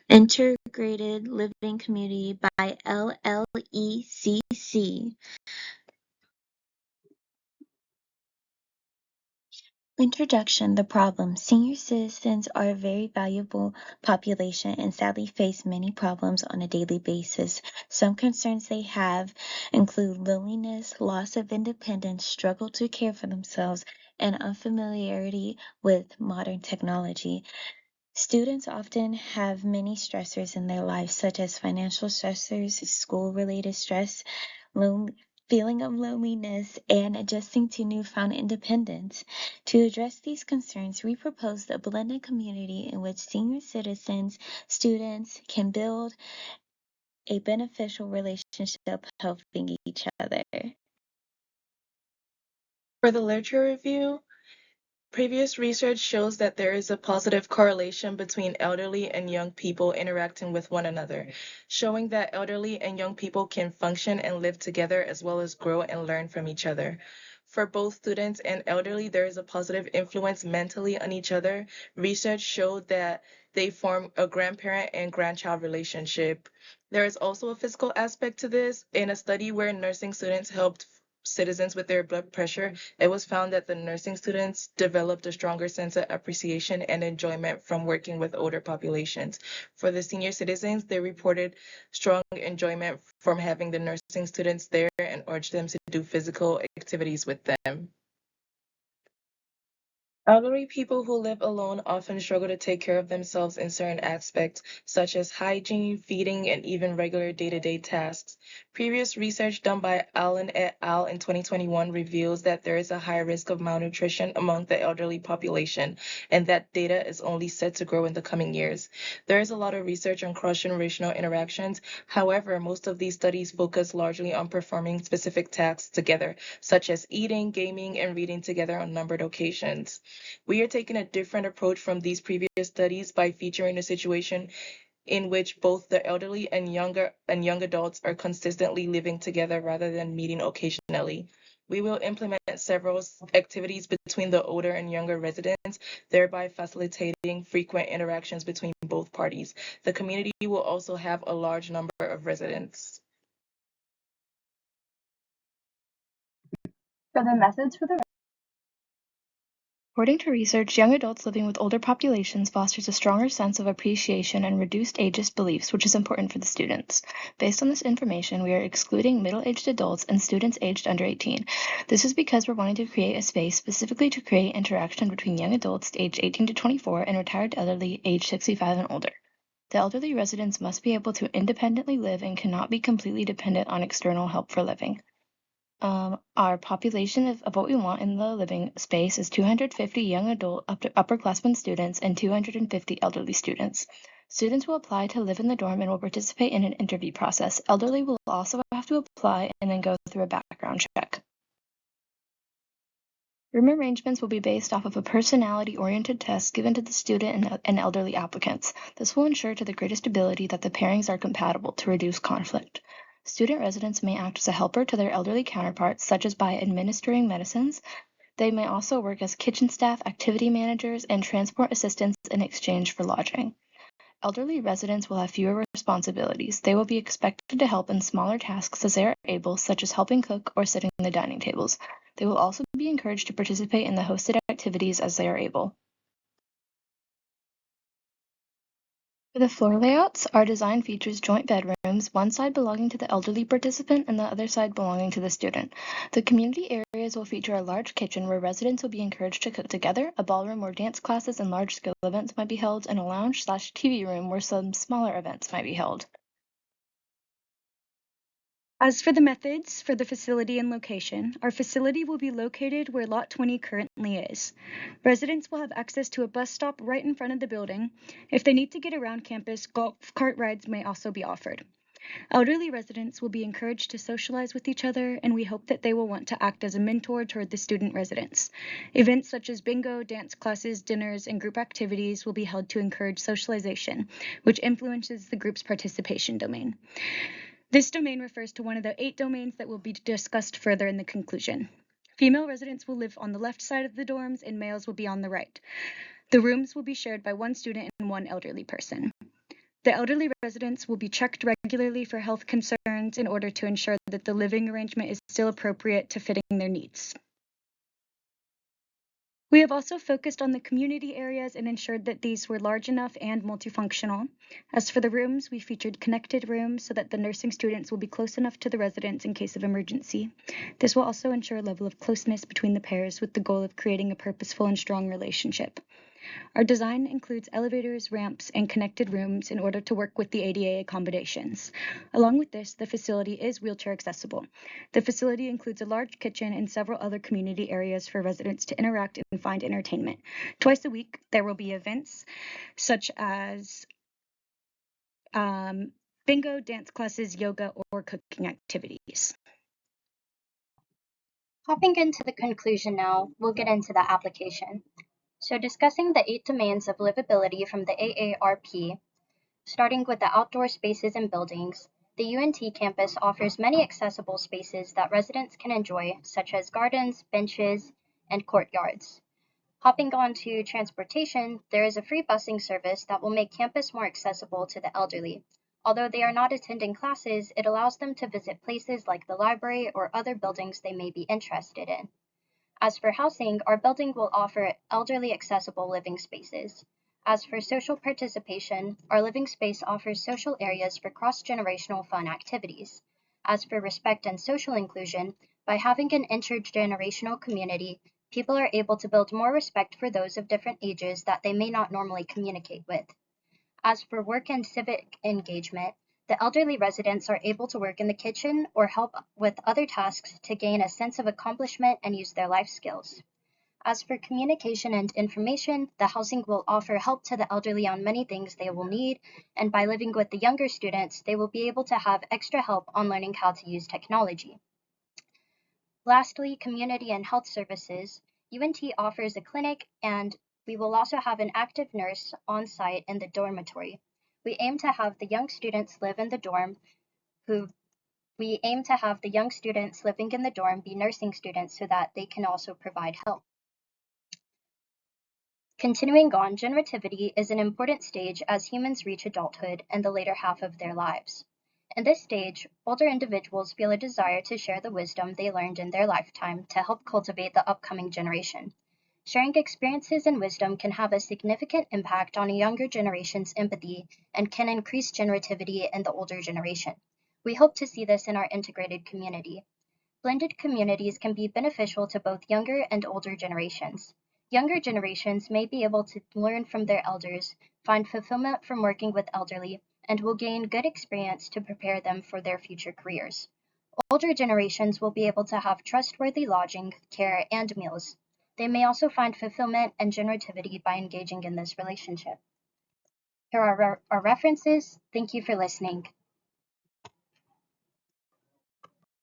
Integrated Living Community by LLECC. Introduction. The problem. Senior citizens are a very valuable population and sadly face many problems on a daily basis. Some concerns they have include loneliness, loss of independence, struggle to care for themselves, and unfamiliarity with modern technology. Students often have many stressors in their lives, such as financial stressors, school-related stress, feeling of loneliness, and adjusting to newfound independence. To address these concerns, we proposed a blended community in which senior citizens, students can build a beneficial relationship helping each other. For the literature review, previous research shows that there is a positive correlation between elderly and young people interacting with one another, showing that elderly and young people can function and live together as well as grow and learn from each other. For both students and elderly, there is a positive influence mentally on each other. Research showed that they form a grandparent and grandchild relationship. There is also a physical aspect to this. In a study where nursing students helped citizens with their blood pressure, it was found that the nursing students developed a stronger sense of appreciation and enjoyment from working with older populations. For the senior citizens, they reported strong enjoyment from having the nursing students there and urged them to do physical activities with them. Elderly people who live alone often struggle to take care of themselves in certain aspects, such as hygiene, feeding, and even regular day-to-day tasks. Previous research done by Allen et al. In 2021 reveals that there is a high risk of malnutrition among the elderly population, and that data is only set to grow in the coming years. There is a lot of research on cross-generational interactions. However, most of these studies focus largely on performing specific tasks together, such as eating, gaming, and reading together on numbered occasions. We are taking a different approach from these previous studies by featuring a situation in which both the elderly and young adults are consistently living together rather than meeting occasionally. We will implement several activities between the older and younger residents, thereby facilitating frequent interactions between both parties. The community will also have a large number of residents. For the methods for the According to research, young adults living with older populations fosters a stronger sense of appreciation and reduced ageist beliefs, which is important for the students. Based on this information, we are excluding middle-aged adults and students aged under 18. This is because we're wanting to create a space specifically to create interaction between young adults aged 18 to 24 and retired elderly aged 65 and older. The elderly residents must be able to independently live and cannot be completely dependent on external help for living. Our population of what we want in the living space is 250 young adult upperclassmen students and 250 elderly students. Students will apply to live in the dorm and will participate in an interview process. Elderly will also have to apply and then go through a background check. Room arrangements will be based off of a personality-oriented test given to the student and elderly applicants. This will ensure to the greatest ability that the pairings are compatible to reduce conflict. Student residents may act as a helper to their elderly counterparts, such as by administering medicines. They may also work as kitchen staff, activity managers, and transport assistants in exchange for lodging. Elderly residents will have fewer responsibilities. They will be expected to help in smaller tasks as they are able, such as helping cook or sitting at the dining tables. They will also be encouraged to participate in the hosted activities as they are able. For the floor layouts, our design features joint bedrooms, one side belonging to the elderly participant and the other side belonging to the student. The community areas will feature a large kitchen where residents will be encouraged to cook together, a ballroom where dance classes and large-scale events might be held, and a lounge/TV room where some smaller events might be held. As for the methods for the facility and location, our facility will be located where Lot 20 currently is. Residents will have access to a bus stop right in front of the building. If they need to get around campus, golf cart rides may also be offered. Elderly residents will be encouraged to socialize with each other, and we hope that they will want to act as a mentor toward the student residents. Events such as bingo, dance classes, dinners, and group activities will be held to encourage socialization, which influences the group's participation domain. This domain refers to one of the 8 domains that will be discussed further in the conclusion. Female residents will live on the left side of the dorms, and males will be on the right. The rooms will be shared by one student and one elderly person. The elderly residents will be checked regularly for health concerns in order to ensure that the living arrangement is still appropriate to fitting their needs. We have also focused on the community areas and ensured that these were large enough and multifunctional. As for the rooms, we featured connected rooms so that the nursing students will be close enough to the residents in case of emergency. This will also ensure a level of closeness between the pairs with the goal of creating a purposeful and strong relationship. Our design includes elevators, ramps, and connected rooms in order to work with the ADA accommodations. Along with this, the facility is wheelchair accessible. The facility includes a large kitchen and several other community areas for residents to interact and find entertainment. Twice a week, there will be events such as bingo, dance classes, yoga, or cooking activities. Hopping into the conclusion now, we'll get into the application. So discussing the 8 domains of livability from the AARP, starting with the outdoor spaces and buildings, the UNT campus offers many accessible spaces that residents can enjoy, such as gardens, benches, and courtyards. Hopping on to transportation, there is a free busing service that will make campus more accessible to the elderly. Although they are not attending classes, it allows them to visit places like the library or other buildings they may be interested in. As for housing, our building will offer elderly accessible living spaces. As for social participation, our living space offers social areas for cross-generational fun activities. As for respect and social inclusion, by having an intergenerational community, people are able to build more respect for those of different ages that they may not normally communicate with. As for work and civic engagement, the elderly residents are able to work in the kitchen or help with other tasks to gain a sense of accomplishment and use their life skills. As for communication and information, the housing will offer help to the elderly on many things they will need, and by living with the younger students, they will be able to have extra help on learning how to use technology. Lastly, community and health services. UNT offers a clinic, and we will also have an active nurse on site in the dormitory. We aim to have the young students live in the dorm we aim to have the young students living in the dorm be nursing students so that they can also provide help. Continuing on, generativity is an important stage as humans reach adulthood and the later half of their lives. In this stage, older individuals feel a desire to share the wisdom they learned in their lifetime to help cultivate the upcoming generation. Sharing experiences and wisdom can have a significant impact on a younger generation's empathy and can increase generativity in the older generation. We hope to see this in our integrated community. Blended communities can be beneficial to both younger and older generations. Younger generations may be able to learn from their elders, find fulfillment from working with elderly, and will gain good experience to prepare them for their future careers. Older generations will be able to have trustworthy lodging, care, and meals. They may also find fulfillment and generativity by engaging in this relationship. Here are our references. Thank you for listening.